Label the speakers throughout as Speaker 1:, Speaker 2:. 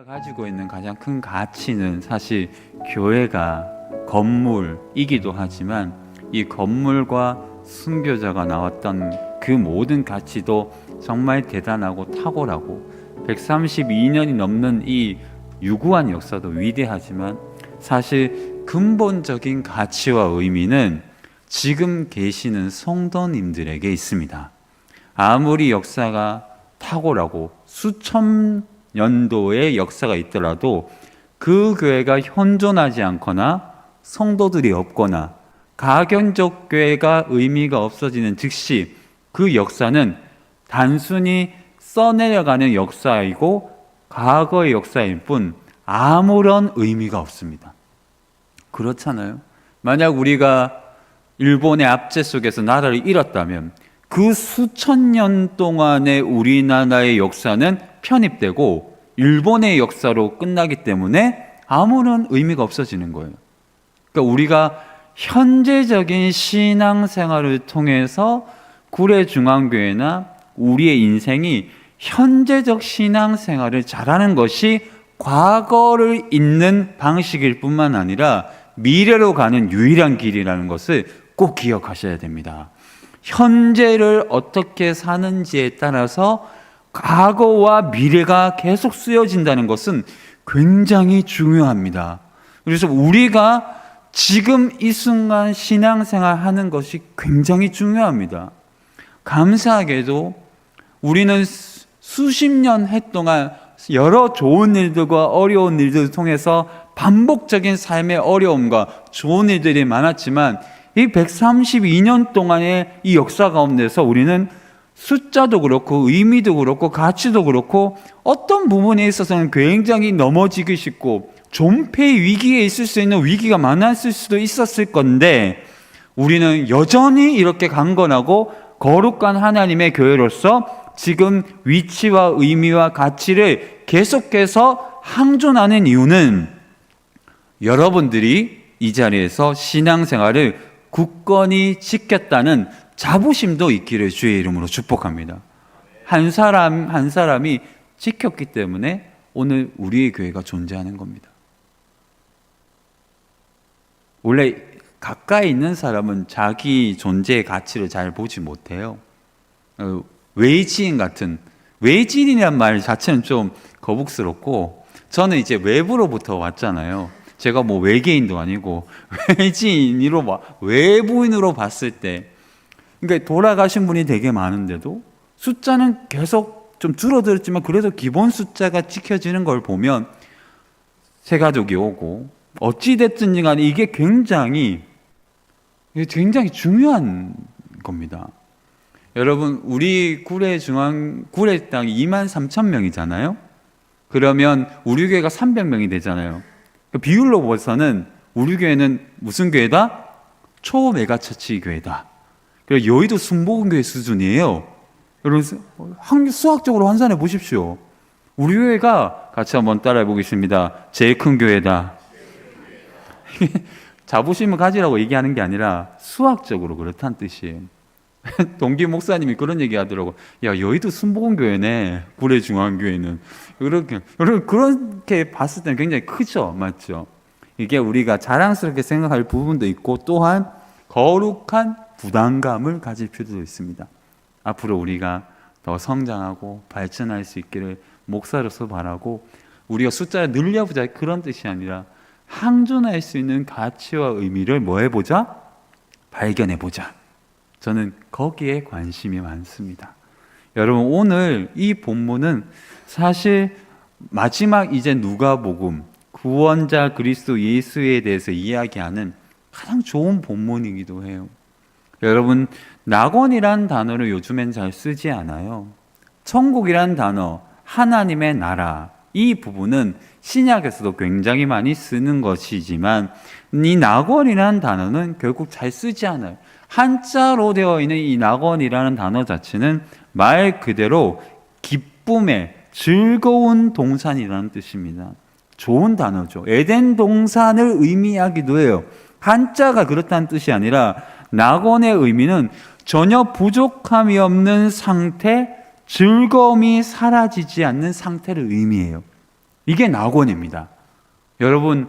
Speaker 1: 가지고 있는 가장 큰 가치는 사실 교회가 건물이기도 하지만 이 건물과 순교자가 나왔던 그 모든 가치도 정말 대단하고 탁월하고 132년이 넘는 이 유구한 역사도 위대하지만 사실 근본적인 가치와 의미는 지금 계시는 성도님들에게 있습니다. 아무리 역사가 탁월하고 수천 년도의 역사가 있더라도 그 교회가 현존하지 않거나 성도들이 없거나 가견적 교회가 의미가 없어지는 즉시 그 역사는 단순히 써내려가는 역사이고 과거의 역사일 뿐 아무런 의미가 없습니다. 그렇잖아요. 만약 우리가 일본의 압제 속에서 나라를 잃었다면 그 수천 년 동안의 우리나라의 역사는 편입되고 일본의 역사로 끝나기 때문에 아무런 의미가 없어지는 거예요. 그러니까 우리가 현재적인 신앙생활을 통해서 구례중앙교회나 우리의 인생이 현재적 신앙생활을 잘하는 것이 과거를 잊는 방식일 뿐만 아니라 미래로 가는 유일한 길이라는 것을 꼭 기억하셔야 됩니다. 현재를 어떻게 사는지에 따라서 과거와 미래가 계속 쓰여진다는 것은 굉장히 중요합니다. 그래서 우리가 지금 이 순간 신앙생활 하는 것이 굉장히 중요합니다. 감사하게도 우리는 수십 년 동안 여러 좋은 일들과 어려운 일들을 통해서 반복적인 삶의 어려움과 좋은 일들이 많았지만 이 132년 동안의 이 역사 가운데서 우리는 숫자도 그렇고 의미도 그렇고 가치도 그렇고 어떤 부분에 있어서는 굉장히 넘어지기 쉽고 존폐 위기에 있을 수 있는 위기가 많았을 수도 있었을 건데 우리는 여전히 이렇게 강건하고 거룩한 하나님의 교회로서 지금 위치와 의미와 가치를 계속해서 항존하는 이유는 여러분들이 이 자리에서 신앙생활을 굳건히 지켰다는 자부심도 있기를 주의 이름으로 축복합니다. 한 사람이 지켰기 때문에 오늘 우리의 교회가 존재하는 겁니다. 원래 가까이 있는 사람은 자기 존재의 가치를 잘 보지 못해요. 외지인 같은, 외지인이란 말 자체는 좀 거북스럽고 저는 이제 외부로부터 왔잖아요. 제가 뭐 외계인도 아니고 외지인으로 외부인으로 봤을 때 그러니까 돌아가신 분이 되게 많은데도 숫자는 계속 좀 줄어들었지만 그래도 기본 숫자가 지켜지는 걸 보면 새 가족이 오고 어찌됐든 간에 이게 굉장히 중요한 겁니다. 여러분 우리 구례 땅이 23,000명이잖아요. 그러면 우리 교회가 300명이 되잖아요. 그 비율로 봐서는 우리 교회는 무슨 교회다? 초메가처치 교회다. 그리고 여의도 순복음교회 수준이에요. 여러분 수학적으로 환산해 보십시오. 우리 교회가 같이 한번 따라해 보겠습니다. 제일 큰 교회다. 자부심을 가지라고 얘기하는 게 아니라 수학적으로 그렇다는 뜻이에요. 동기 목사님이 그런 얘기 하더라고. 야, 여의도 순복음교회네, 구례중앙교회는. 그렇게 봤을 때는 굉장히 크죠. 맞죠? 이게 우리가 자랑스럽게 생각할 부분도 있고 또한 거룩한 부담감을 가질 필요도 있습니다. 앞으로 우리가 더 성장하고 발전할 수 있기를 목사로서 바라고 우리가 숫자를 늘려보자 그런 뜻이 아니라 항존할 수 있는 가치와 의미를 뭐 해보자? 발견해보자. 저는 거기에 관심이 많습니다. 여러분 오늘 이 본문은 사실 마지막 이제 누가복음 구원자 그리스도 예수에 대해서 이야기하는 가장 좋은 본문이기도 해요. 여러분 낙원이란 단어를 요즘엔 잘 쓰지 않아요. 천국이란 단어, 하나님의 나라 이 부분은 신약에서도 굉장히 많이 쓰는 것이지만 이 낙원이라는 단어는 결국 잘 쓰지 않아요. 한자로 되어 있는 이 낙원이라는 단어 자체는 말 그대로 기쁨의 즐거운 동산이라는 뜻입니다. 좋은 단어죠. 에덴 동산을 의미하기도 해요. 한자가 그렇다는 뜻이 아니라 낙원의 의미는 전혀 부족함이 없는 상태, 즐거움이 사라지지 않는 상태를 의미해요. 이게 낙원입니다. 여러분,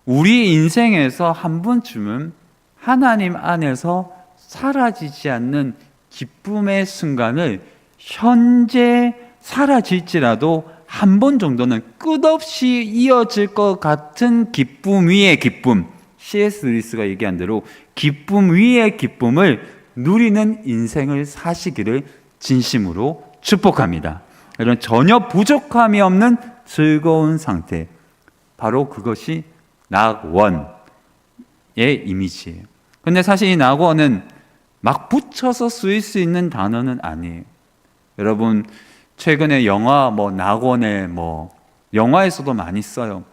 Speaker 1: 우리 인생에서 한 번쯤은 하나님 안에서 사라지지 않는 기쁨의 순간을 현재 사라질지라도 한 번 정도는 끝없이 이어질 것 같은 기쁨 위의 기쁨, C.S. 루이스가 얘기한 대로 기쁨 위의 기쁨을 누리는 인생을 사시기를 진심으로 축복합니다. 이런 전혀 부족함이 없는 즐거운 상태, 바로 그것이 낙원의 이미지예요. 근데 사실 이 낙원은 막 붙여서 쓰일 수 있는 단어는 아니에요. 여러분, 최근에 영화 낙원에 영화에서도 많이 써요.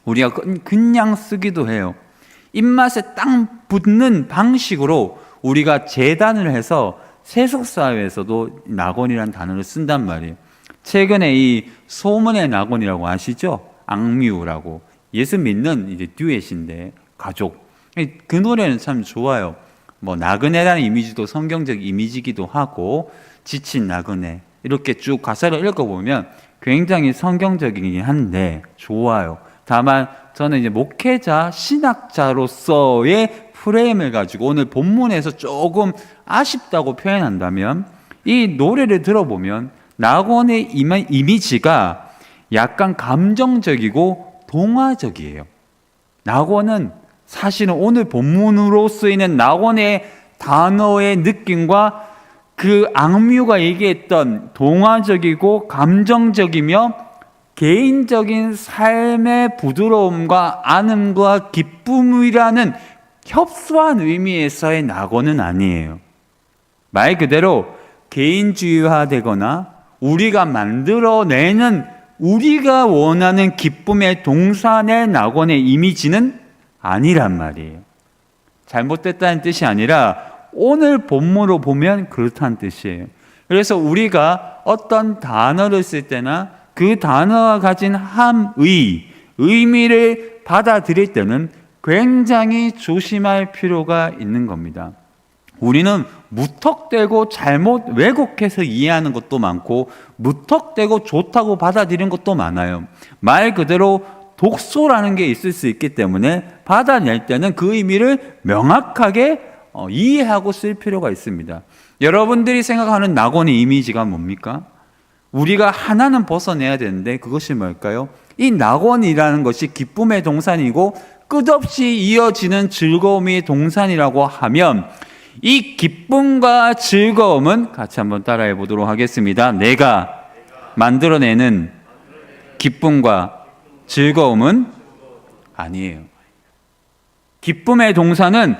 Speaker 1: 우리가 그냥 쓰기도 해요. 입맛에 딱 붙는 방식으로 우리가 재단을 해서 세속사회에서도 낙원이라는 단어를 쓴단 말이에요. 최근에 이 소문의 낙원이라고 아시죠? 악뮤라고. 예수 믿는 이제 듀엣인데, 가족. 그 노래는 참 좋아요. 나그네라는 이미지도 성경적 이미지이기도 하고, 지친 나그네. 이렇게 쭉 가사를 읽어보면 굉장히 성경적이긴 한데, 좋아요. 다만, 저는 이제 목회자, 신학자로서의 프레임을 가지고 오늘 본문에서 조금 아쉽다고 표현한다면, 이 노래를 들어보면 낙원의 이미지가 약간 감정적이고 동화적이에요. 낙원은 사실은 오늘 본문으로 쓰이는 낙원의 단어의 느낌과 그 악뮤가 얘기했던 동화적이고 감정적이며 개인적인 삶의 부드러움과 안음과 기쁨이라는 협소한 의미에서의 낙원은 아니에요. 말 그대로 개인주의화되거나 우리가 만들어내는 우리가 원하는 기쁨의 동산의 낙원의 이미지는 아니란 말이에요. 잘못됐다는 뜻이 아니라 오늘 본문으로 보면 그렇다는 뜻이에요. 그래서 우리가 어떤 단어를 쓸 때나 그 단어가 가진 의미를 받아들일 때는 굉장히 조심할 필요가 있는 겁니다. 우리는 무턱대고 잘못 왜곡해서 이해하는 것도 많고 무턱대고 좋다고 받아들이는 것도 많아요. 말 그대로 독소라는 게 있을 수 있기 때문에 받아낼 때는 그 의미를 명확하게 이해하고 쓸 필요가 있습니다. 여러분들이 생각하는 낙원의 이미지가 뭡니까? 우리가 하나는 벗어내야 되는데 그것이 뭘까요? 이 낙원이라는 것이 기쁨의 동산이고 끝없이 이어지는 즐거움의 동산이라고 하면 이 기쁨과 즐거움은 같이 한번 따라해 보도록 하겠습니다. 내가 만들어내는 기쁨과 즐거움은 아니에요. 기쁨의 동산은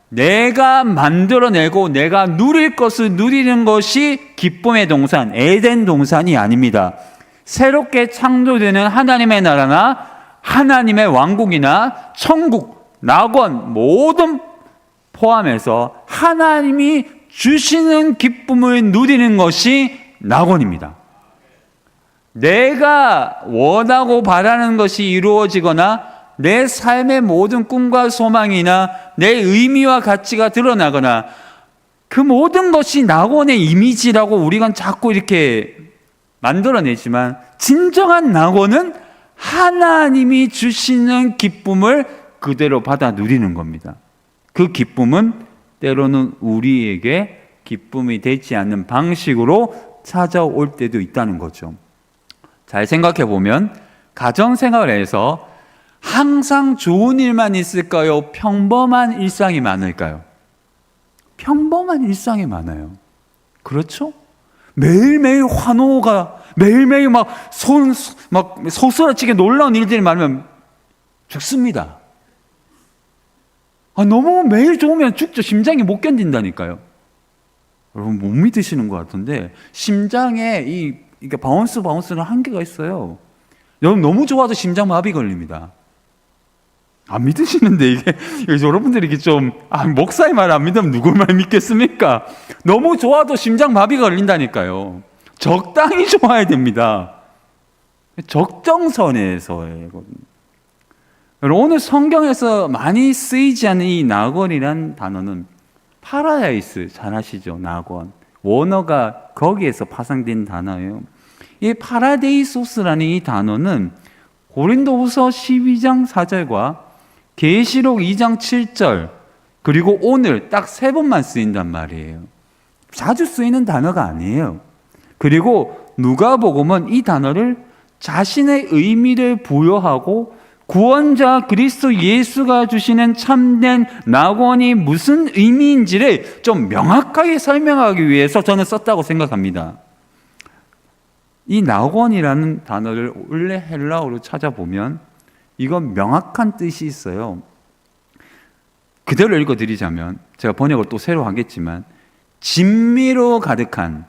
Speaker 1: 내가 만들어내고 내가 누릴 것을 누리는 것이 기쁨의 동산, 에덴 동산이 아닙니다. 새롭게 창조되는 하나님의 나라나 하나님의 왕국이나 천국, 낙원 모든 포함해서 하나님이 주시는 기쁨을 누리는 것이 낙원입니다. 내가 원하고 바라는 것이 이루어지거나 내 삶의 모든 꿈과 소망이나 내 의미와 가치가 드러나거나 그 모든 것이 낙원의 이미지라고 우리가 자꾸 이렇게 만들어내지만 진정한 낙원은 하나님이 주시는 기쁨을 그대로 받아 누리는 겁니다. 그 기쁨은 때로는 우리에게 기쁨이 되지 않는 방식으로 찾아올 때도 있다는 거죠. 잘 생각해 보면 가정생활에서 항상 좋은 일만 있을까요? 평범한 일상이 많을까요? 평범한 일상이 많아요. 그렇죠? 매일매일 환호가 매일매일 막 소스라치게 놀라운 일들이 많으면 죽습니다. 너무 매일 좋으면 죽죠. 심장이 못 견딘다니까요. 여러분 못 믿으시는 것 같은데 심장에 이게 바운스는 한계가 있어요. 여러분 너무 좋아도 심장마비 걸립니다. 안 믿으시는데 이게 여러분들이 이게 좀 목사의 말 안 믿으면 누굴 말 믿겠습니까? 너무 좋아도 심장마비가 걸린다니까요. 적당히 좋아야 됩니다. 적정선에서의 거든요. 오늘 성경에서 많이 쓰이지 않는 이 낙원이란 단어는 파라다이스, 잘 아시죠? 낙원. 원어가 거기에서 파생된 단어예요. 이 파라데이소스라는 이 단어는 고린도후서 12장 4절과 계시록 2장 7절 그리고 오늘 딱 3번만 쓰인단 말이에요. 자주 쓰이는 단어가 아니에요. 그리고 누가복음은 이 단어를 자신의 의미를 부여하고 구원자 그리스도 예수가 주시는 참된 낙원이 무슨 의미인지를 좀 명확하게 설명하기 위해서 저는 썼다고 생각합니다. 이 낙원이라는 단어를 원래 헬라어로 찾아보면 이건 명확한 뜻이 있어요. 그대로 읽어드리자면 제가 번역을 또 새로 하겠지만 진미로 가득한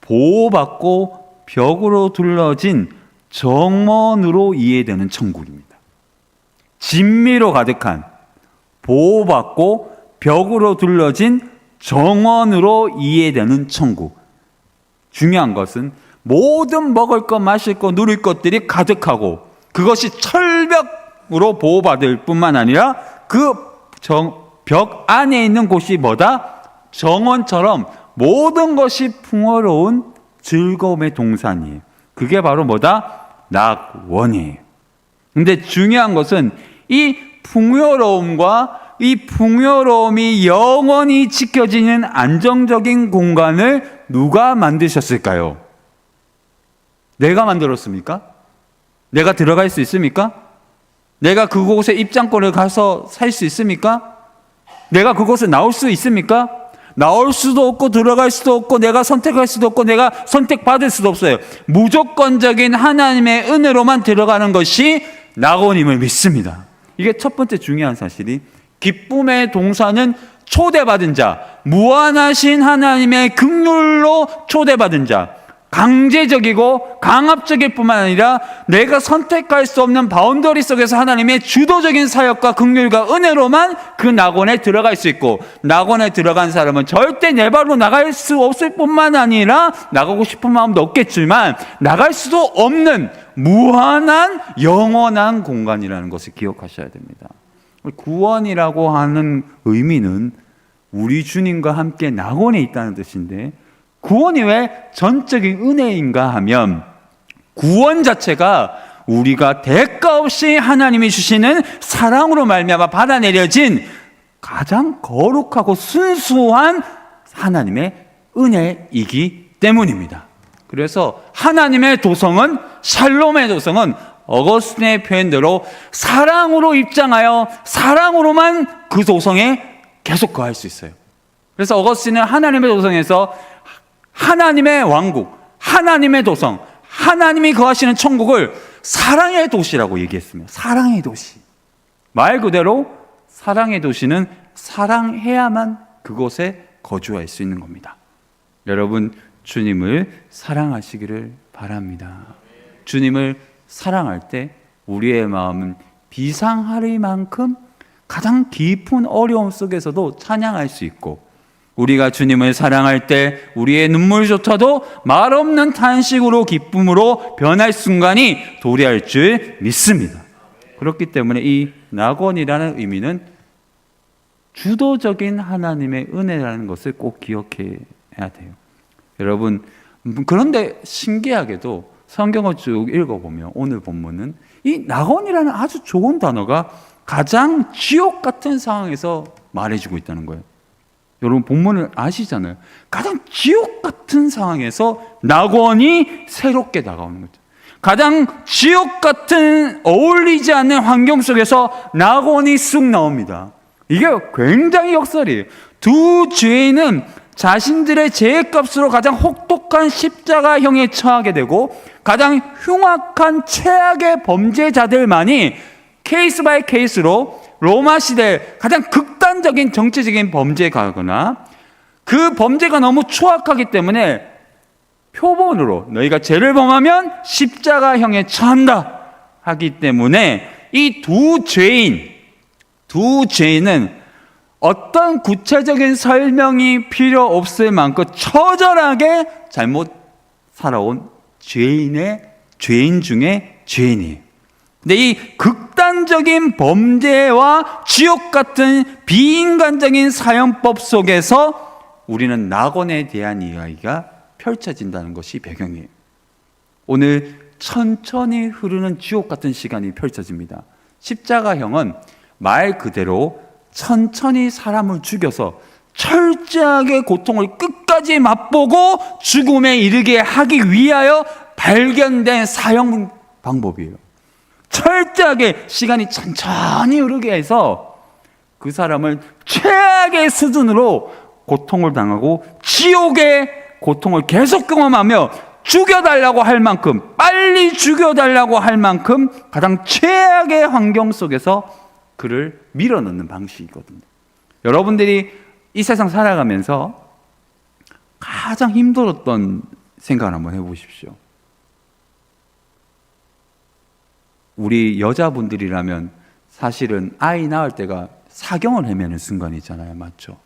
Speaker 1: 보호받고 벽으로 둘러진 정원으로 이해되는 천국입니다. 진미로 가득한 보호받고 벽으로 둘러진 정원으로 이해되는 천국. 중요한 것은 모든 먹을 것, 마실 것, 누릴 것들이 가득하고 그것이 철벽으로 보호받을 뿐만 아니라 그 벽 안에 있는 곳이 뭐다? 정원처럼 모든 것이 풍요로운 즐거움의 동산이에요. 그게 바로 뭐다? 낙원이에요. 근데 중요한 것은 이 풍요로움과 이 풍요로움이 영원히 지켜지는 안정적인 공간을 누가 만드셨을까요? 내가 만들었습니까? 내가 들어갈 수 있습니까? 내가 그곳에 입장권을 가서 살 수 있습니까? 내가 그곳에 나올 수 있습니까? 나올 수도 없고 들어갈 수도 없고 내가 선택할 수도 없고 내가 선택받을 수도 없어요. 무조건적인 하나님의 은혜로만 들어가는 것이 낙원임을 믿습니다. 이게 첫 번째 중요한 사실이 기쁨의 동산은 초대받은 자, 무한하신 하나님의 긍휼로 초대받은 자, 강제적이고 강압적일 뿐만 아니라 내가 선택할 수 없는 바운더리 속에서 하나님의 주도적인 사역과 긍휼과 은혜로만 그 낙원에 들어갈 수 있고, 낙원에 들어간 사람은 절대 내 발로 나갈 수 없을 뿐만 아니라 나가고 싶은 마음도 없겠지만 나갈 수도 없는 무한한 영원한 공간이라는 것을 기억하셔야 됩니다. 구원이라고 하는 의미는 우리 주님과 함께 낙원에 있다는 뜻인데, 구원이 왜 전적인 은혜인가 하면 구원 자체가 우리가 대가 없이 하나님이 주시는 사랑으로 말미암아 받아내려진 가장 거룩하고 순수한 하나님의 은혜이기 때문입니다. 그래서 하나님의 도성은, 샬롬의 도성은 어거스틴의 표현대로 사랑으로 입장하여 사랑으로만 그 도성에 계속 거할 수 있어요. 그래서 어거스틴은 하나님의 도성에서 하나님의 왕국, 하나님의 도성, 하나님이 거하시는 천국을 사랑의 도시라고 얘기했습니다. 사랑의 도시. 말 그대로 사랑의 도시는 사랑해야만 그곳에 거주할 수 있는 겁니다. 여러분, 주님을 사랑하시기를 바랍니다. 주님을 사랑할 때 우리의 마음은 비상하리만큼 가장 깊은 어려움 속에서도 찬양할 수 있고, 우리가 주님을 사랑할 때 우리의 눈물조차도 말없는 탄식으로 기쁨으로 변할 순간이 도래할 줄 믿습니다. 그렇기 때문에 이 낙원이라는 의미는 주도적인 하나님의 은혜라는 것을 꼭 기억해야 돼요. 여러분, 그런데 신기하게도 성경을 쭉 읽어보면 오늘 본문은 이 낙원이라는 아주 좋은 단어가 가장 지옥 같은 상황에서 말해주고 있다는 거예요. 여러분, 본문을 아시잖아요. 가장 지옥 같은 상황에서 낙원이 새롭게 다가오는 거죠. 가장 지옥 같은 어울리지 않는 환경 속에서 낙원이 쑥 나옵니다. 이게 굉장히 역설이에요. 두 죄인은 자신들의 죄값으로 가장 혹독한 십자가형에 처하게 되고, 가장 흉악한 최악의 범죄자들만이 케이스 바이 케이스로 로마 시대 가장 극단적인 정치적인 범죄에 가거나, 그 범죄가 너무 추악하기 때문에 표본으로 너희가 죄를 범하면 십자가형에 처한다 하기 때문에 이 두 죄인은 어떤 구체적인 설명이 필요 없을 만큼 처절하게 잘못 살아온 죄인 중에 죄인이에요. 근데 이 극단적인 범죄와 지옥 같은 비인간적인 사형법 속에서 우리는 낙원에 대한 이야기가 펼쳐진다는 것이 배경이에요. 오늘 천천히 흐르는 지옥 같은 시간이 펼쳐집니다. 십자가형은 말 그대로 천천히 사람을 죽여서 철저하게 고통을 끝까지 맛보고 죽음에 이르게 하기 위하여 발견된 사형 방법이에요. 철저하게 시간이 천천히 흐르게 해서 그 사람을 최악의 수준으로 고통을 당하고 지옥의 고통을 계속 경험하며 죽여달라고 할 만큼, 빨리 죽여달라고 할 만큼 가장 최악의 환경 속에서 그를 밀어넣는 방식이거든요. 여러분들이 이 세상 살아가면서 가장 힘들었던 생각을 한번 해보십시오. 우리 여자분들이라면 사실은 아이 낳을 때가 사경을 헤매는 순간이잖아요. 맞죠?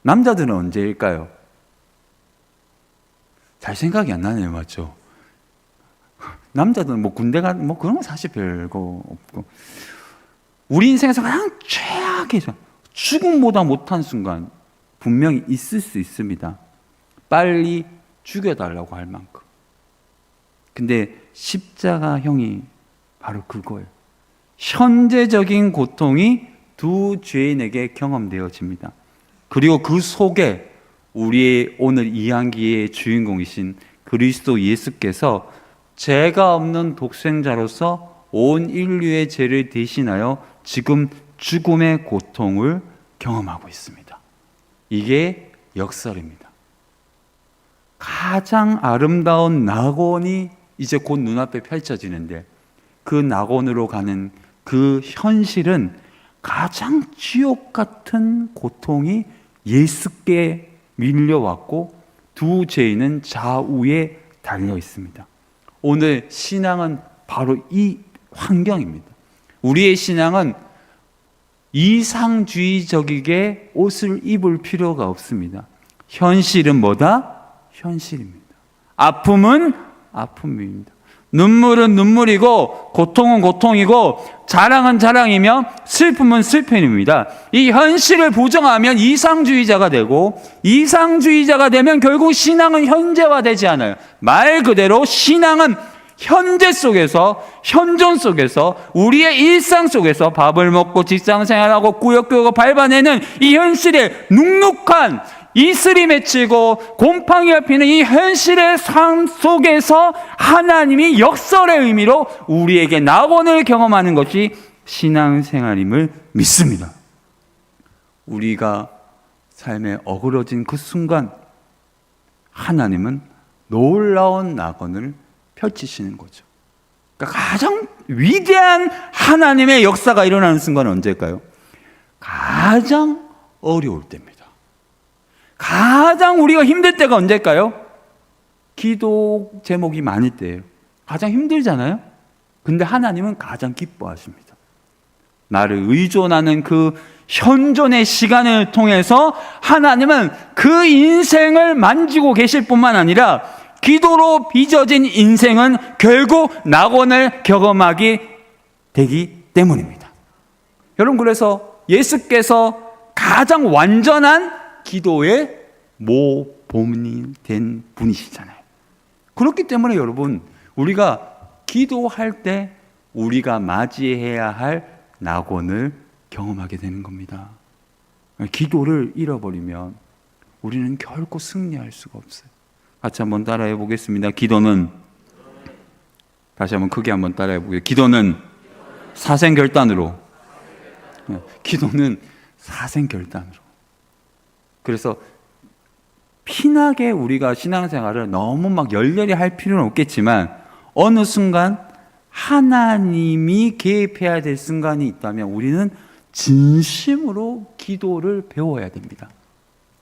Speaker 1: 남자들은 언제일까요? 잘 생각이 안 나네요. 맞죠? 남자들은 뭐 군대가 뭐 그런 거 사실 별거 없고, 우리 인생에서 가장 최악의 죽음보다 못한 순간 분명히 있을 수 있습니다. 빨리 죽여달라고 할 만큼. 근데 십자가형이 바로 그거예요. 현재적인 고통이 두 죄인에게 경험되어집니다. 그리고 그 속에 우리의 오늘 이야기의 주인공이신 그리스도 예수께서 죄가 없는 독생자로서 온 인류의 죄를 대신하여 지금 죽음의 고통을 경험하고 있습니다. 이게 역설입니다. 가장 아름다운 낙원이 이제 곧 눈앞에 펼쳐지는데, 그 낙원으로 가는 그 현실은 가장 지옥 같은 고통이 예수께 밀려왔고 두 죄인은 좌우에 달려 있습니다. 오늘 신앙은 바로 이 환경입니다. 우리의 신앙은 이상주의적이게 옷을 입을 필요가 없습니다. 현실은 뭐다? 현실입니다. 아픔은 아픔입니다. 눈물은 눈물이고 고통은 고통이고 자랑은 자랑이며 슬픔은 슬픔입니다. 이 현실을 부정하면 이상주의자가 되고, 이상주의자가 되면 결국 신앙은 현재화되지 않아요. 말 그대로 신앙은 현재 속에서, 현존 속에서, 우리의 일상 속에서 밥을 먹고 직장생활하고 구역구역 밟아내는 이 현실의 눅눅한 이슬이 맺히고 곰팡이가 피는 이 현실의 삶 속에서 하나님이 역설의 의미로 우리에게 낙원을 경험하는 것이 신앙생활임을 믿습니다. 우리가 삶에 어그러진 그 순간 하나님은 놀라운 낙원을 펼치시는 거죠. 그러니까 가장 위대한 하나님의 역사가 일어나는 순간은 언제일까요? 가장 어려울 때입니다. 가장 우리가 힘들 때가 언제일까요? 기도 제목이 많을 때예요. 가장 힘들잖아요. 근데 하나님은 가장 기뻐하십니다. 나를 의존하는 그 현존의 시간을 통해서 하나님은 그 인생을 만지고 계실 뿐만 아니라 기도로 빚어진 인생은 결국 낙원을 경험하게 되기 때문입니다. 여러분, 그래서 예수께서 가장 완전한 기도의 모범이 된 분이시잖아요. 그렇기 때문에 여러분, 우리가 기도할 때 우리가 맞이해야 할 낙원을 경험하게 되는 겁니다. 기도를 잃어버리면 우리는 결코 승리할 수가 없어요. 같이 한번 따라해 보겠습니다. 기도는, 다시 한번 크게 한번 따라해 보게요. 기도는 사생결단으로. 기도는 사생결단으로. 그래서 피나게 우리가 신앙생활을 너무 막 열렬히 할 필요는 없겠지만, 어느 순간 하나님이 개입해야 될 순간이 있다면 우리는 진심으로 기도를 배워야 됩니다.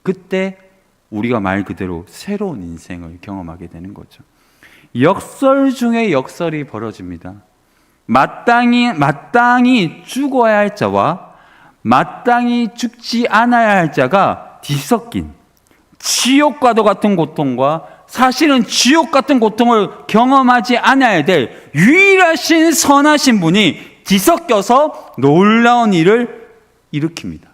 Speaker 1: 그때 우리가 말 그대로 새로운 인생을 경험하게 되는 거죠. 역설 중에 역설이 벌어집니다. 마땅히 죽어야 할 자와 마땅히 죽지 않아야 할 자가 뒤섞인 지옥과도 같은 고통과 사실은 지옥 같은 고통을 경험하지 않아야 될 유일하신 선하신 분이 뒤섞여서 놀라운 일을 일으킵니다.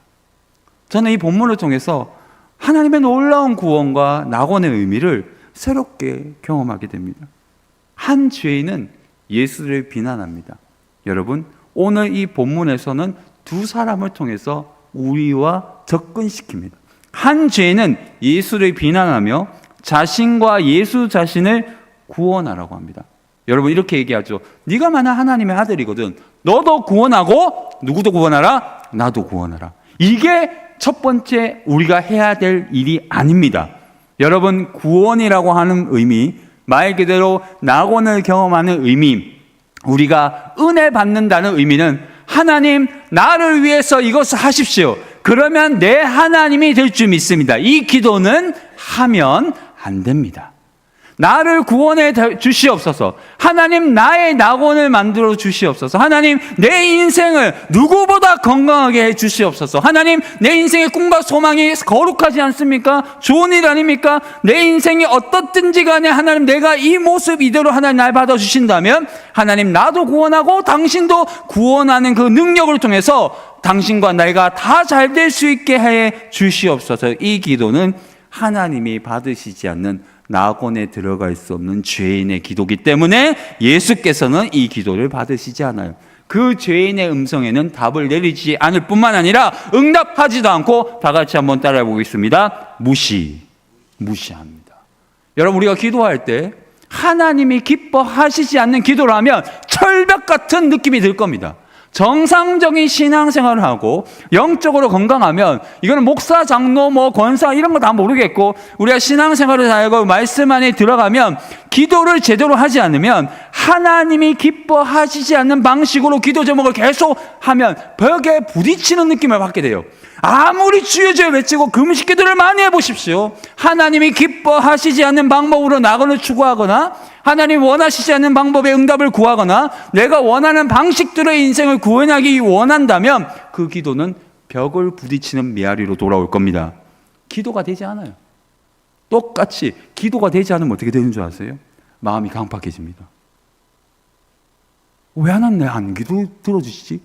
Speaker 1: 저는 이 본문을 통해서 하나님의 놀라운 구원과 낙원의 의미를 새롭게 경험하게 됩니다. 한 죄인은 예수를 비난합니다. 여러분, 오늘 이 본문에서는 두 사람을 통해서 우리와 접근시킵니다. 한 죄인은 예수를 비난하며 자신과 예수 자신을 구원하라고 합니다. 여러분, 이렇게 얘기하죠. 네가 만약 하나님의 아들이거든. 너도 구원하고 누구도 구원하라? 나도 구원하라. 이게 첫 번째 우리가 해야 될 일이 아닙니다. 여러분, 구원이라고 하는 의미, 말 그대로 낙원을 경험하는 의미, 우리가 은혜 받는다는 의미는 하나님 나를 위해서 이것을 하십시오. 그러면 내 하나님이 될 줄 믿습니다. 이 기도는 하면 안 됩니다. 나를 구원해 주시옵소서. 하나님 나의 낙원을 만들어 주시옵소서. 하나님 내 인생을 누구보다 건강하게 해 주시옵소서. 하나님 내 인생의 꿈과 소망이 거룩하지 않습니까? 좋은 일 아닙니까? 내 인생이 어떻든지 간에 하나님 내가 이 모습 이대로 하나님 날 받아주신다면 하나님 나도 구원하고 당신도 구원하는 그 능력을 통해서 당신과 내가 다 잘 될 수 있게 해 주시옵소서. 이 기도는 하나님이 받으시지 않는 낙원에 들어갈 수 없는 죄인의 기도이기 때문에 예수께서는 이 기도를 받으시지 않아요. 그 죄인의 음성에는 답을 내리지 않을 뿐만 아니라 응답하지도 않고 다 같이 한번 따라해 보겠습니다. 무시합니다. 여러분, 우리가 기도할 때 하나님이 기뻐하시지 않는 기도를 하면 철벽 같은 느낌이 들 겁니다. 정상적인 신앙생활을 하고 영적으로 건강하면 이거는 목사, 장로, 권사 이런 거 다 모르겠고 우리가 신앙생활을 하고 말씀 안에 들어가면 기도를 제대로 하지 않으면 하나님이 기뻐하시지 않는 방식으로 기도 제목을 계속 하면 벽에 부딪히는 느낌을 받게 돼요. 아무리 주여 주여 외치고 금식 기도를 많이 해보십시오. 하나님이 기뻐하시지 않는 방법으로 낙원을 추구하거나 하나님 원하시지 않는 방법의 응답을 구하거나 내가 원하는 방식들의 인생을 구원하기 원한다면 그 기도는 벽을 부딪히는 메아리로 돌아올 겁니다. 기도가 되지 않아요. 똑같이 기도가 되지 않으면 어떻게 되는 줄 아세요? 마음이 강팍해집니다. 왜 하나님 안 기도 들어주시지?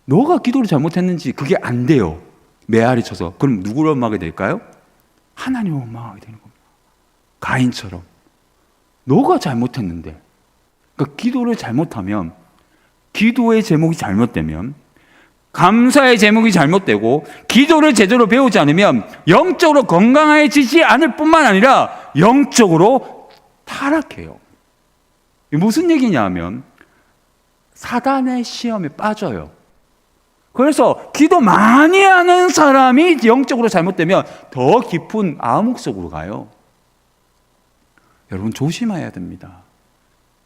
Speaker 1: 너가 기도를 잘못했는지 그게 안 돼요. 메아리 쳐서. 그럼 누구를 원망하게 될까요? 하나님을 원망하게 되는 겁니다. 가인처럼. 너가 잘못했는데. 그러니까 기도를 잘못하면, 기도의 제목이 잘못되면, 감사의 제목이 잘못되고, 기도를 제대로 배우지 않으면 영적으로 건강해지지 않을 뿐만 아니라 영적으로 타락해요. 무슨 얘기냐 하면 사단의 시험에 빠져요. 그래서 기도 많이 하는 사람이 영적으로 잘못되면 더 깊은 암흑 속으로 가요. 여러분 조심해야 됩니다.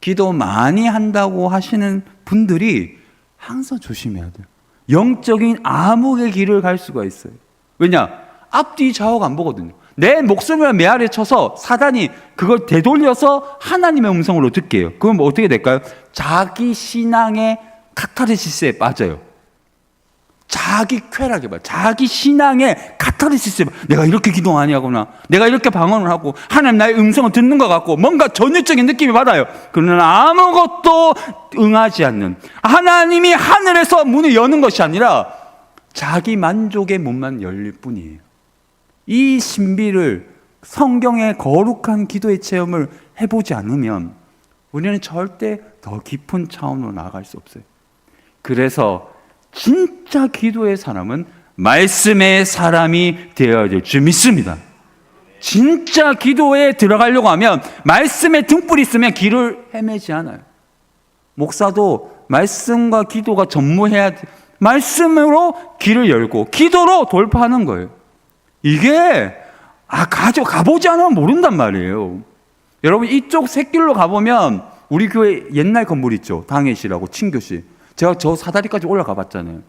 Speaker 1: 기도 많이 한다고 하시는 분들이 항상 조심해야 돼요. 영적인 암흑의 길을 갈 수가 있어요. 왜냐? 앞뒤 좌우가 안 보거든요. 내 목숨을 메아리에 쳐서 사단이 그걸 되돌려서 하나님의 음성으로 듣게 해요. 그럼 어떻게 될까요? 자기 신앙의 카타르시스에 빠져요. 자기 쾌락에 봐요. 자기 신앙의 카타르시스에 봐요. 내가 이렇게 기도 많이 하구나. 내가 이렇게 방언을 하고 하나님 나의 음성을 듣는 것 같고 뭔가 전율적인 느낌이 받아요. 그러나 아무것도 응하지 않는, 하나님이 하늘에서 문을 여는 것이 아니라 자기 만족의 문만 열릴 뿐이에요. 이 신비를, 성경의 거룩한 기도의 체험을 해보지 않으면 우리는 절대 더 깊은 차원으로 나아갈 수 없어요. 그래서 진짜 기도의 사람은 말씀의 사람이 되어야 될 줄 믿습니다. 진짜 기도에 들어가려고 하면 말씀에 등불이 있으면 길을 헤매지 않아요. 목사도 말씀과 기도가 전무해야 돼. 말씀으로 길을 열고 기도로 돌파하는 거예요. 이게 가보지 않으면 모른단 말이에요. 여러분 이쪽 샛길로 가보면 우리 교회 옛날 건물 있죠. 당회실하고 친교실. 제가 저 사다리까지 올라가 봤잖아요.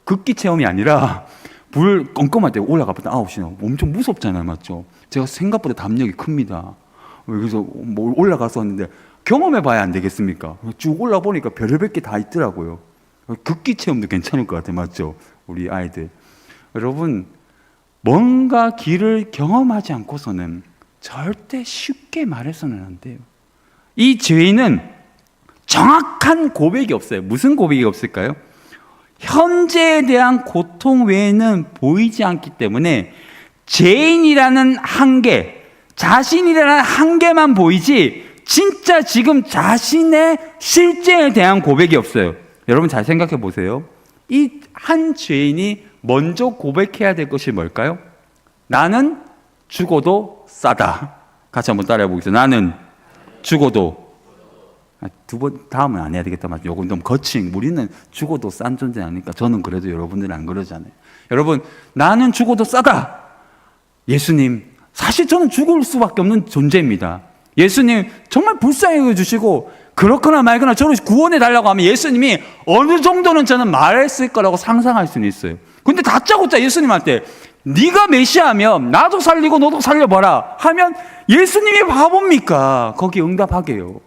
Speaker 1: 극기 체험이 아니라 불 껌껌할 때 올라가 봤다 9시나 엄청 무섭잖아요. 맞죠? 제가 생각보다 담력이 큽니다. 그래서 올라갔었는데 경험해 봐야 안 되겠습니까? 쭉 올라가 보니까 별의별 게 다 있더라고요. 극기 체험도 괜찮을 것 같아요. 맞죠? 우리 아이들. 여러분, 뭔가 길을 경험하지 않고서는 절대 쉽게 말해서는 안 돼요. 이 죄인은 정확한 고백이 없어요. 무슨 고백이 없을까요? 현재에 대한 고통 외에는 보이지 않기 때문에 죄인이라는 한계, 자신이라는 한계만 보이지 진짜 지금 자신의 실제에 대한 고백이 없어요. 여러분 잘 생각해 보세요. 이 한 죄인이 먼저 고백해야 될 것이 뭘까요? 나는 죽어도 싸다. 같이 한번 따라해 보겠습니다. 나는 죽어도. 두 번 다음은 안 해야 되겠다. 요건 너무 거친. 우리는 죽어도 싼 존재 아니까. 저는 그래도 여러분들은 안 그러잖아요. 여러분, 나는 죽어도 싸다. 예수님, 사실 저는 죽을 수밖에 없는 존재입니다. 예수님 정말 불쌍히 여겨주시고 그렇거나 말거나 저를 구원해 달라고 하면 예수님이 어느 정도는 저는 말했을 거라고 상상할 수는 있어요. 근데 다짜고짜 예수님한테 네가 메시아면 나도 살리고 너도 살려봐라 하면 예수님이 바보입니까? 거기 응답하게요.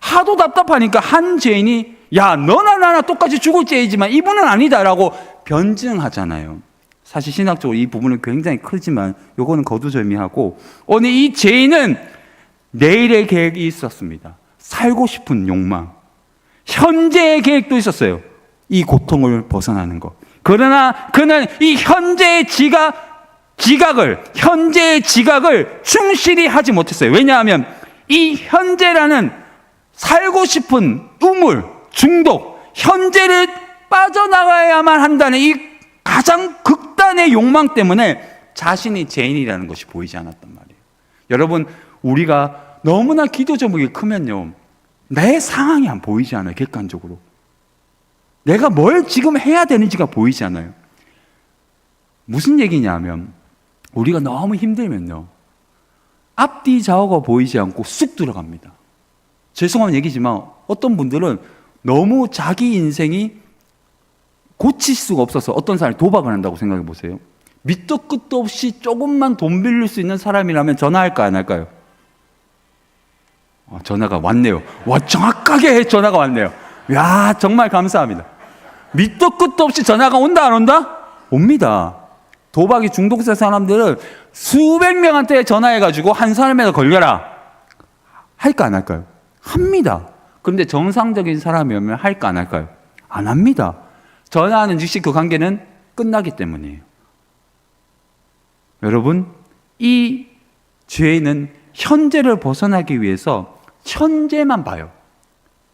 Speaker 1: 하도 답답하니까 한 죄인이 야 너나 나나 똑같이 죽을 죄이지만 이분은 아니다라고 변증하잖아요. 사실 신학적으로 이 부분은 굉장히 크지만 요거는 거두절미하고 오늘 이 죄인은 내일의 계획이 있었습니다. 살고 싶은 욕망, 현재의 계획도 있었어요. 이 고통을 벗어나는 것. 그러나 그는 이 현재의 지각을 충실히 하지 못했어요. 왜냐하면 이 현재라는 살고 싶은 우물, 중독, 현재를 빠져나가야만 한다는 이 가장 극단의 욕망 때문에 자신이 죄인이라는 것이 보이지 않았단 말이에요. 여러분, 우리가 너무나 기도 제목이 크면요, 내 상황이 안 보이지 않아요. 객관적으로 내가 뭘 지금 해야 되는지가 보이지 않아요. 무슨 얘기냐면 우리가 너무 힘들면요, 앞뒤 좌우가 보이지 않고 쑥 들어갑니다. 죄송한 얘기지만 어떤 분들은 너무 자기 인생이 고칠 수가 없어서 어떤 사람이 도박을 한다고 생각해 보세요. 밑도 끝도 없이 조금만 돈 빌릴 수 있는 사람이라면 전화할까 안 할까요? 전화가 왔네요. 와, 정확하게 전화가 왔네요. 야, 정말 감사합니다. 밑도 끝도 없이 전화가 온다 안 온다? 옵니다. 도박이 중독된 사람들은 수백 명한테 전화해가지고 한 사람에서 걸려라 할까 안 할까요? 합니다. 그런데 정상적인 사람이면 할까 안 할까요? 안 합니다. 전화하는 즉시 그 관계는 끝나기 때문이에요. 여러분, 이 죄인은 현재를 벗어나기 위해서 현재만 봐요.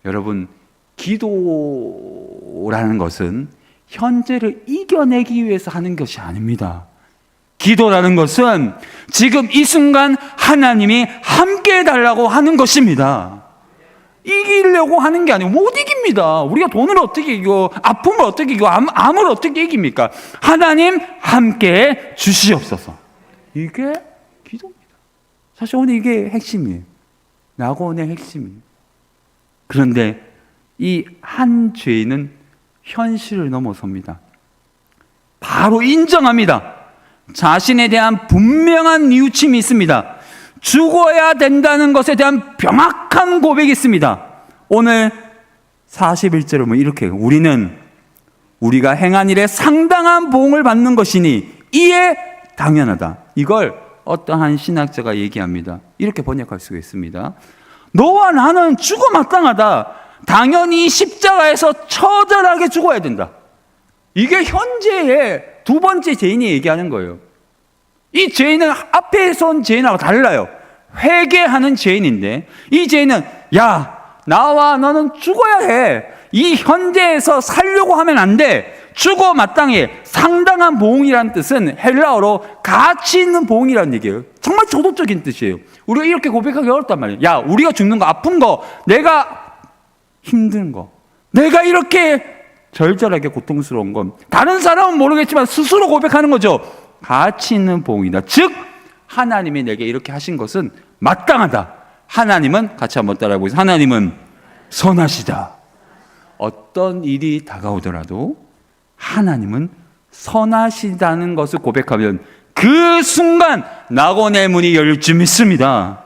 Speaker 1: 여러분, 기도라는 것은 현재를 이겨내기 위해서 하는 것이 아닙니다. 기도라는 것은 지금 이 순간 하나님이 함께 해달라고 하는 것입니다. 이기려고 하는 게 아니고 못 이깁니다. 우리가 돈을 어떻게 이겨, 아픔을 어떻게 이겨, 암을 어떻게 이깁니까? 하나님 함께 주시옵소서. 이게 기도입니다. 사실 오늘 이게 핵심이에요. 낙원의 핵심이에요. 그런데 이 한 죄인은 현실을 넘어섭니다. 바로 인정합니다. 자신에 대한 분명한 뉘우침이 있습니다. 죽어야 된다는 것에 대한 명확한 고백이 있습니다. 오늘 41절을 보면 이렇게, 우리는 우리가 행한 일에 상당한 보응을 받는 것이니 이에 당연하다. 이걸 어떠한 신학자가 얘기합니다. 이렇게 번역할 수가 있습니다. 너와 나는 죽어 마땅하다. 당연히 십자가에서 처절하게 죽어야 된다. 이게 현재의 두 번째 죄인이 얘기하는 거예요. 이 죄인은 앞에 선 죄인하고 달라요. 회개하는 죄인인데 이 죄인은 야, 나와 너는 죽어야 해. 이 현재에서 살려고 하면 안 돼. 죽어 마땅해. 상당한 보응이라는 뜻은 헬라어로 가치 있는 보응이라는 얘기예요. 정말 조도적인 뜻이에요. 우리가 이렇게 고백하기 어렵단 말이에요. 야, 우리가 죽는 거, 아픈 거, 내가 힘든 거, 내가 이렇게 절절하게 고통스러운 건 다른 사람은 모르겠지만 스스로 고백하는 거죠. 가치 있는 보응이다. 즉 하나님이 내게 이렇게 하신 것은 마땅하다. 하나님은, 같이 한번 따라해 보겠습니다. 하나님은 선하시다. 어떤 일이 다가오더라도 하나님은 선하시다는 것을 고백하면 그 순간 낙원의 문이 열릴 줄 믿습니다.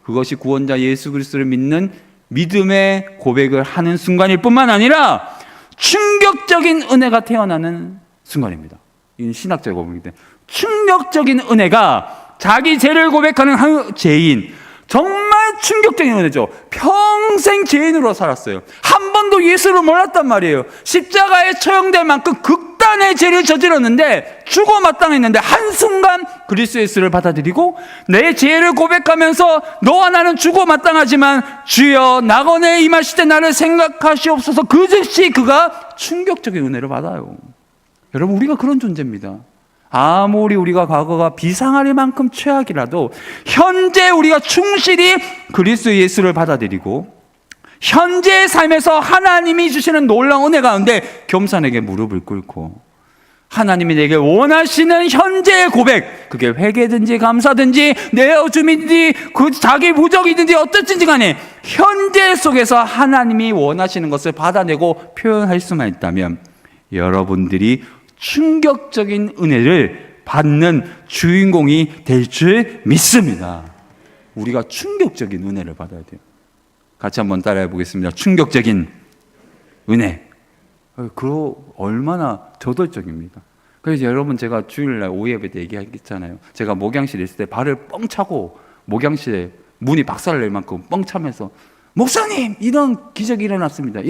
Speaker 1: 그것이 구원자 예수 그리스도를 믿는 믿음의 고백을 하는 순간일 뿐만 아니라 충격적인 은혜가 태어나는 순간입니다. 이건 신학적 고백인데, 충격적인 은혜가 자기 죄를 고백하는 한 죄인, 정말 충격적인 은혜죠. 평생 죄인으로 살았어요. 한 번도 예수를 몰랐단 말이에요. 십자가에 처형될 만큼 극단의 죄를 저질렀는데 죽어 마땅했는데 한순간 그리스도 예수를 받아들이고 내 죄를 고백하면서 너와 나는 죽어 마땅하지만 주여 낙원에 임하실 때 나를 생각하시옵소서, 그 즉시 그가 충격적인 은혜를 받아요. 여러분, 우리가 그런 존재입니다. 아무리 우리가 과거가 비상하리만큼 최악이라도 현재 우리가 충실히 그리스도 예수를 받아들이고 현재의 삶에서 하나님이 주시는 놀라운 은혜 가운데 겸손하게 무릎을 꿇고 하나님이 내게 원하시는 현재의 고백, 그게 회개든지 감사든지 내 어둠이든지 그 자기 부족이든지 어떻든지 간에 현재 속에서 하나님이 원하시는 것을 받아내고 표현할 수만 있다면 여러분들이 충격적인 은혜를 받는 주인공이 될 줄 믿습니다. 우리가 충격적인 은혜를 받아야 돼요. 같이 한번 따라해 보겠습니다. 충격적인 은혜. 그거 얼마나 저돌적입니다. 그래서 여러분, 제가 주일날 오예배 때 얘기했잖아요. 제가 목양실에 있을 때 발을 뻥 차고 목양실에 문이 박살낼 만큼 뻥 차면서 목사님, 이런 기적이 일어났습니다.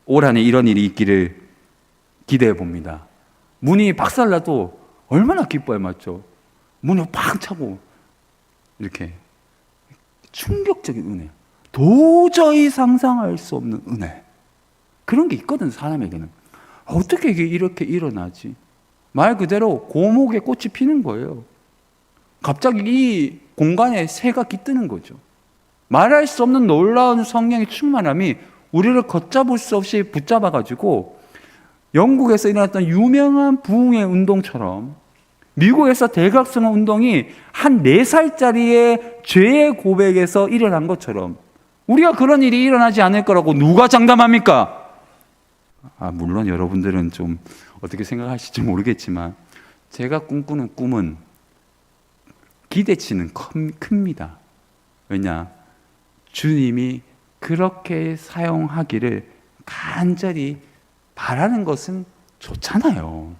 Speaker 1: 올 한해 이런 일이 있기를 기대해 봅니다. 문이 박살나도 얼마나 기뻐요, 맞죠? 문을 팍 차고 이렇게 충격적인 은혜, 도저히 상상할 수 없는 은혜, 그런 게 있거든. 사람에게는 어떻게 이게 이렇게 일어나지? 말 그대로 고목에 꽃이 피는 거예요. 갑자기 이 공간에 새가 깃드는 거죠. 말할 수 없는 놀라운 성령의 충만함이 우리를 걷잡을 수 없이 붙잡아가지고 영국에서 일어났던 유명한 부흥의 운동처럼 미국에서 대각성 운동이 한 4살짜리의 죄의 고백에서 일어난 것처럼 우리가 그런 일이 일어나지 않을 거라고 누가 장담합니까? 물론 여러분들은 좀 어떻게 생각하실지 모르겠지만 제가 꿈꾸는 꿈은 기대치는 큽니다. 왜냐? 주님이 그렇게 사용하기를 간절히 바라는 것은 좋잖아요.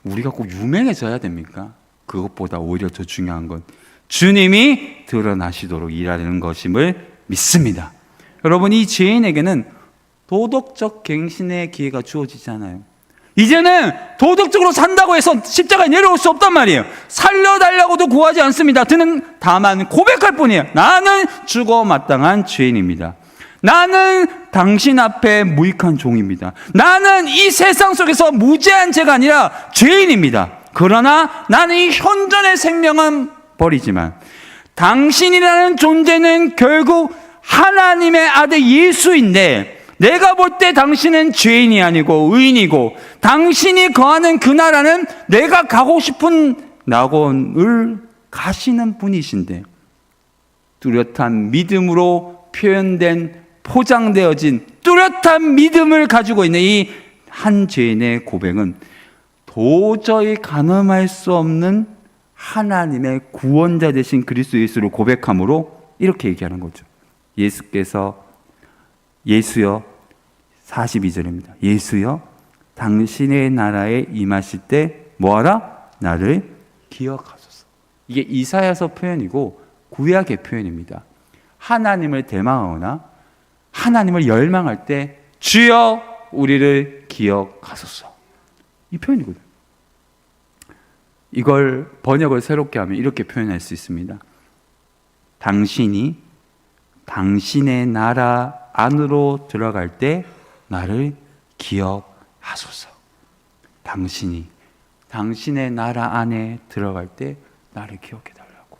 Speaker 1: 우리가 꼭 유명해져야 됩니까? 그것보다 오히려 더 중요한 건 주님이 드러나시도록 일하는 것임을 믿습니다. 여러분, 이 죄인에게는 도덕적 갱신의 기회가 주어지잖아요. 이제는 도덕적으로 산다고 해서 십자가에 내려올 수 없단 말이에요. 살려달라고도 구하지 않습니다. 그는 다만 고백할 뿐이에요. 나는 죽어 마땅한 죄인입니다. 나는 당신 앞에 무익한 종입니다. 나는 이 세상 속에서 무죄한 죄가 아니라 죄인입니다. 그러나 나는 이 현존의 생명은 버리지만 당신이라는 존재는 결국 하나님의 아들 예수인데 내가 볼 때 당신은 죄인이 아니고 의인이고 당신이 거하는 그 나라는 내가 가고 싶은 낙원을 가시는 분이신데 뚜렷한 믿음으로 표현된 포장되어진 뚜렷한 믿음을 가지고 있는 이 한 죄인의 고백은 도저히 가늠할 수 없는 하나님의 구원자 되신 그리스도 예수를 고백함으로 이렇게 얘기하는 거죠. 예수여 42절입니다. 예수여 당신의 나라에 임하실 때 뭐하라? 나를 기억하소서. 이게 이사야서 표현이고 구약의 표현입니다. 하나님을 대망하거나 하나님을 열망할 때 주여 우리를 기억하소서, 이 표현이거든요. 이걸 번역을 새롭게 하면 이렇게 표현할 수 있습니다. 당신이 당신의 나라 안으로 들어갈 때 나를 기억하소서. 당신이 당신의 나라 안에 들어갈 때 나를 기억해달라고.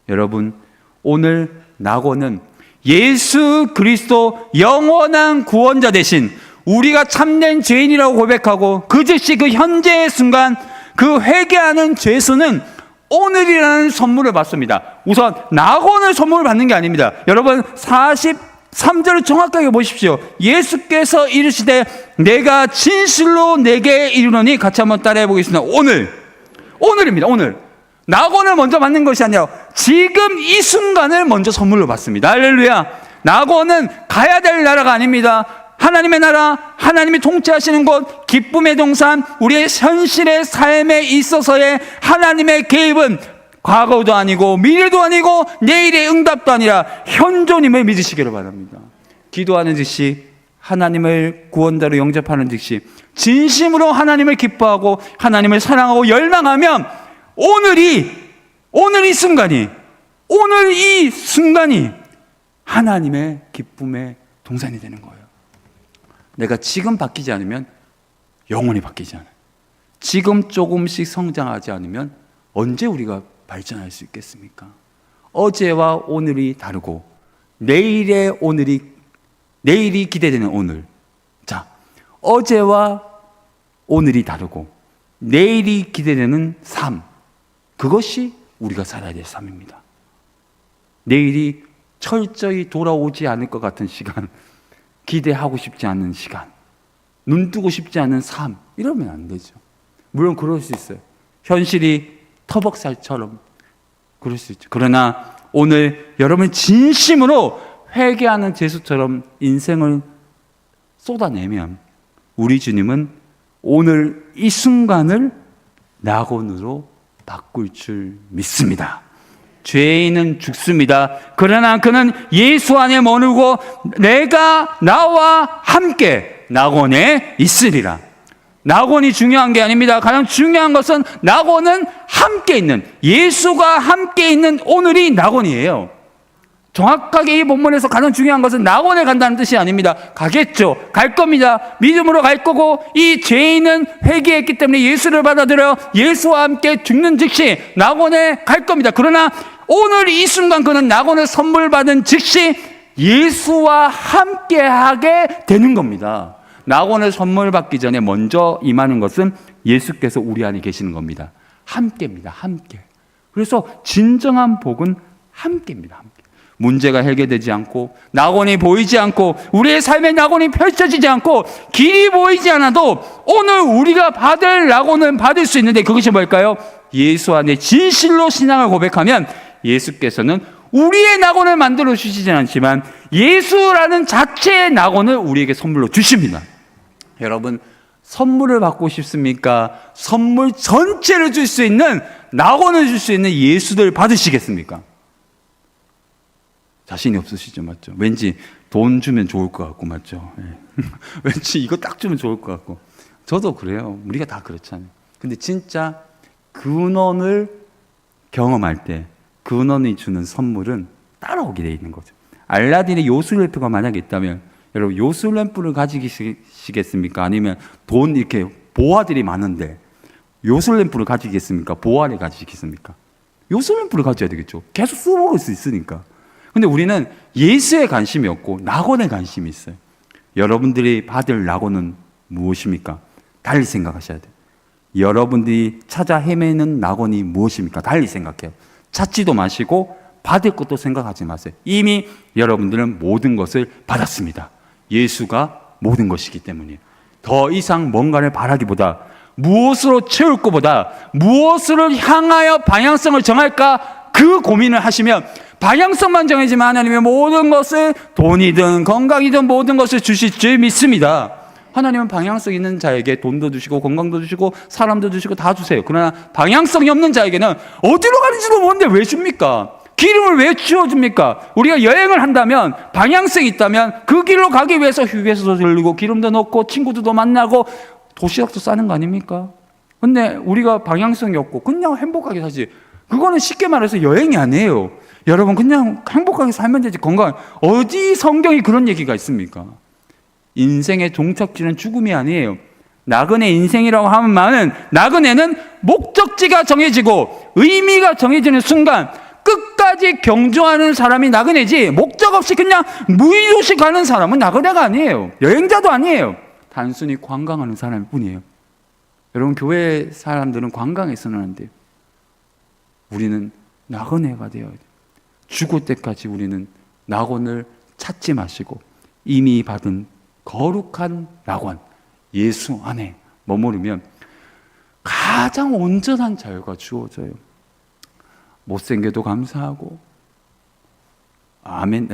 Speaker 1: 여러분, 오늘 낙원은 예수 그리스도 영원한 구원자 대신 우리가 참된 죄인이라고 고백하고 그 즉시 그 현재의 순간 그 회개하는 죄수는 오늘이라는 선물을 받습니다. 우선 낙원을 선물을 받는 게 아닙니다. 여러분 43절을 정확하게 보십시오. 예수께서 이르시되 내가 진실로 내게 이르노니, 같이 한번 따라해 보겠습니다. 오늘입니다. 오늘 낙원을 먼저 받는 것이 아니라 지금 이 순간을 먼저 선물로 받습니다. 할렐루야. 낙원은 가야 될 나라가 아닙니다. 하나님의 나라, 하나님이 통치하시는 곳, 기쁨의 동산, 우리의 현실의 삶에 있어서의 하나님의 개입은 과거도 아니고 미래도 아니고 내일의 응답도 아니라 현존임을 믿으시기를 바랍니다. 기도하는 즉시 하나님을 구원자로 영접하는 즉시 진심으로 하나님을 기뻐하고 하나님을 사랑하고 열망하면 오늘 이 순간이 하나님의 기쁨의 동산이 되는 거예요. 내가 지금 바뀌지 않으면 영원히 바뀌지 않아요. 지금 조금씩 성장하지 않으면 언제 우리가 발전할 수 있겠습니까? 어제와 오늘이 다르고 내일이 기대되는 오늘. 자, 어제와 오늘이 다르고 내일이 기대되는 삶. 그것이 우리가 살아야 될 삶입니다. 내일이 철저히 돌아오지 않을 것 같은 시간, 기대하고 싶지 않은 시간, 눈 뜨고 싶지 않은 삶, 이러면 안 되죠. 물론 그럴 수 있어요. 현실이 터벅살처럼 그럴 수 있죠. 그러나 오늘 여러분 진심으로 회개하는 제수처럼 인생을 쏟아내면 우리 주님은 오늘 이 순간을 낙원으로 바꿀 줄 믿습니다. 죄인은 죽습니다. 그러나 그는 예수 안에 머물고 내가 나와 함께 낙원에 있으리라. 낙원이 중요한 게 아닙니다. 가장 중요한 것은 낙원은 함께 있는, 예수가 함께 있는 오늘이 낙원이에요. 정확하게 이 본문에서 가장 중요한 것은 낙원에 간다는 뜻이 아닙니다. 가겠죠. 갈 겁니다. 믿음으로 갈 거고, 이 죄인은 회개했기 때문에 예수를 받아들여 예수와 함께 죽는 즉시 낙원에 갈 겁니다. 그러나 오늘 이 순간 그는 낙원을 선물 받은 즉시 예수와 함께 하게 되는 겁니다. 낙원을 선물 받기 전에 먼저 임하는 것은 예수께서 우리 안에 계시는 겁니다. 함께입니다. 함께. 그래서 진정한 복은 함께입니다. 함께. 문제가 해결되지 않고 낙원이 보이지 않고 우리의 삶의 낙원이 펼쳐지지 않고 길이 보이지 않아도 오늘 우리가 받을 낙원은 받을 수 있는데 그것이 뭘까요? 예수 안에 진실로 신앙을 고백하면 예수께서는 우리의 낙원을 만들어 주시진 않지만 예수라는 자체의 낙원을 우리에게 선물로 주십니다. 여러분, 선물을 받고 싶습니까? 선물 전체를 줄 수 있는, 낙원을 줄 수 있는 예수를 받으시겠습니까? 자신이 없으시죠, 맞죠? 왠지 돈 주면 좋을 것 같고, 맞죠? 네. 왠지 이거 딱 주면 좋을 것 같고. 저도 그래요. 우리가 다 그렇잖아요. 근데 진짜 근원을 경험할 때 근원이 주는 선물은 따라오게 돼 있는 거죠. 알라딘의 요술램프가 만약에 있다면 여러분 요술램프를 가지시겠습니까? 아니면 돈 이렇게 보화들이 많은데 요술램프를 가지겠습니까? 보화를 가지시겠습니까? 요술램프를 가져야 되겠죠. 계속 써먹을 수 있으니까. 근데 우리는 예수에 관심이 없고 낙원에 관심이 있어요. 여러분들이 받을 낙원은 무엇입니까? 달리 생각하셔야 돼요. 여러분들이 찾아 헤매는 낙원이 무엇입니까? 달리 생각해요. 찾지도 마시고 받을 것도 생각하지 마세요. 이미 여러분들은 모든 것을 받았습니다. 예수가 모든 것이기 때문이에요. 더 이상 뭔가를 바라기보다 무엇으로 채울 것보다 무엇을 향하여 방향성을 정할까 그 고민을 하시면 방향성만 정해지면 하나님의 모든 것을 돈이든 건강이든 모든 것을 주실 줄 믿습니다. 하나님은 방향성 있는 자에게 돈도 주시고 건강도 주시고 사람도 주시고 다 주세요. 그러나 방향성이 없는 자에게는 어디로 가는지도 모르는데 왜 줍니까? 기름을 왜 치워줍니까? 우리가 여행을 한다면 방향성이 있다면 그 길로 가기 위해서 휴게소도 들르고 기름도 넣고 친구들도 만나고 도시락도 싸는 거 아닙니까? 근데 우리가 방향성이 없고 그냥 행복하게 사지, 그거는 쉽게 말해서 여행이 아니에요. 여러분 그냥 행복하게 살면 되지. 건강, 어디 성경이 그런 얘기가 있습니까? 인생의 종착지는 죽음이 아니에요. 나그네 인생이라고 하면 많은 나그네는 목적지가 정해지고 의미가 정해지는 순간 끝까지 경주하는 사람이 나그네지, 목적 없이 그냥 무의도시 가는 사람은 나그네가 아니에요. 여행자도 아니에요. 단순히 관광하는 사람일 뿐이에요. 여러분 교회 사람들은 관광에서는 안 돼요. 우리는 나그네가 되어야 돼요. 죽을 때까지 우리는 낙원을 찾지 마시고 이미 받은 거룩한 낙원 예수 안에 머무르면 가장 온전한 자유가 주어져요. 못생겨도 감사하고, 아멘.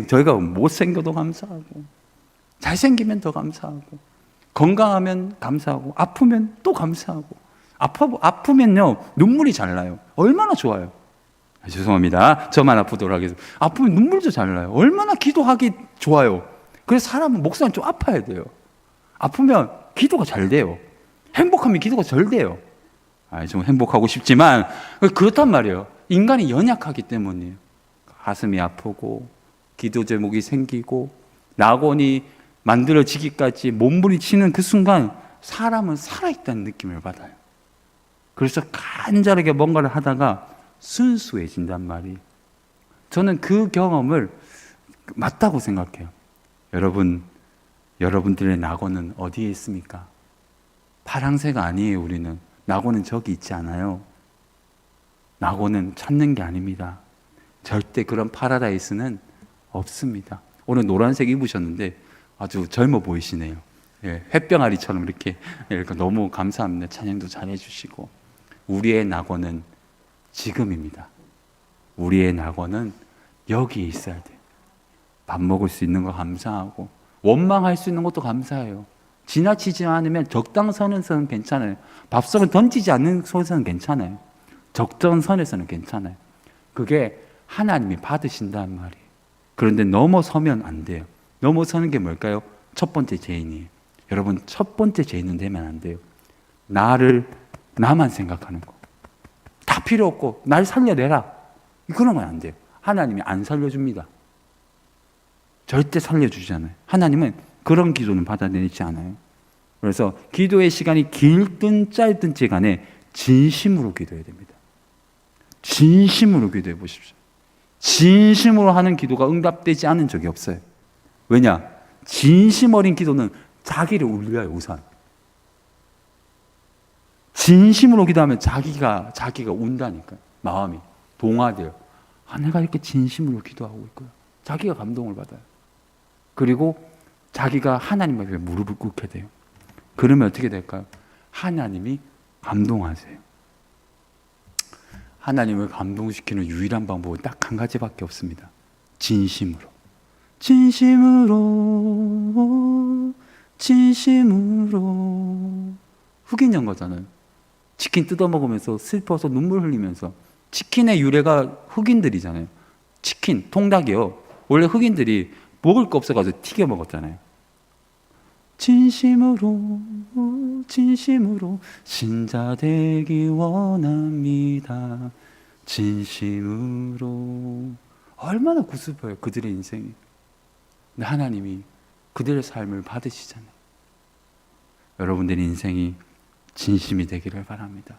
Speaker 1: 저희가 못생겨도 감사하고, 잘생기면 더 감사하고, 건강하면 감사하고, 아프면 또 감사하고, 아프면요 눈물이 잘 나요. 얼마나 좋아요. 죄송합니다. 저만 아프도록 하겠습니다. 아프면 눈물도 잘 나요. 얼마나 기도하기 좋아요. 그래서 사람은 목사는 좀 아파야 돼요. 아프면 기도가 잘 돼요. 행복하면 기도가 잘 돼요. 좀 행복하고 싶지만 그렇단 말이에요. 인간이 연약하기 때문이에요. 가슴이 아프고 기도 제목이 생기고 낙원이 만들어지기까지 몸부림치는 그 순간 사람은 살아있다는 느낌을 받아요. 그래서 간절하게 뭔가를 하다가 순수해진단 말이에요. 저는 그 경험을 맞다고 생각해요. 여러분들의 낙원은 어디에 있습니까? 파랑새가 아니에요. 우리는 낙원은 저기 있지 않아요. 낙원은 찾는 게 아닙니다. 절대 그런 파라다이스는 없습니다. 오늘 노란색 입으셨는데 아주 젊어 보이시네요. 예, 햇병아리처럼 이렇게 너무 감사합니다. 찬양도 잘해 주시고. 우리의 낙원은 지금입니다. 우리의 낙원은 여기에 있어야 돼요. 밥 먹을 수 있는 거 감사하고 원망할 수 있는 것도 감사해요. 지나치지 않으면 적당선에서는 괜찮아요. 밥상을 던지지 않는 선에서는 괜찮아요. 적정선에서는 괜찮아요. 그게 하나님이 받으신단 말이에요. 그런데 넘어서면 안 돼요. 넘어서는 게 뭘까요? 첫 번째 죄인이에요. 여러분, 첫 번째 죄인은 되면 안 돼요. 나만 생각하는 거. 다 필요 없고 날 살려내라. 그런 건 안 돼요. 하나님이 안 살려줍니다. 절대 살려주잖아요. 하나님은 그런 기도는 받아내지 않아요. 그래서 기도의 시간이 길든 짧든지 간에 진심으로 기도해야 됩니다. 진심으로 기도해 보십시오. 진심으로 하는 기도가 응답되지 않은 적이 없어요. 왜냐? 진심 어린 기도는 자기를 울려요, 우선. 진심으로 기도하면 자기가 운다니까요. 마음이 동화돼요. 내가 이렇게 진심으로 기도하고 있구나. 자기가 감동을 받아요. 그리고 자기가 하나님 앞에 무릎을 꿇게 돼요. 그러면 어떻게 될까요? 하나님이 감동하세요. 하나님을 감동시키는 유일한 방법은 딱 한 가지밖에 없습니다. 진심으로. 진심으로. 흑인 연가잖아요. 치킨 뜯어먹으면서 슬퍼서 눈물 흘리면서. 치킨의 유래가 흑인들이잖아요. 치킨, 통닭이요. 원래 흑인들이 먹을 거 없어가지고 튀겨 먹었잖아요. 진심으로 신자 되기 원합니다. 진심으로. 얼마나 구슬퍼요, 그들의 인생이. 근데 하나님이 그들의 삶을 받으시잖아요. 여러분들의 인생이 진심이 되기를 바랍니다.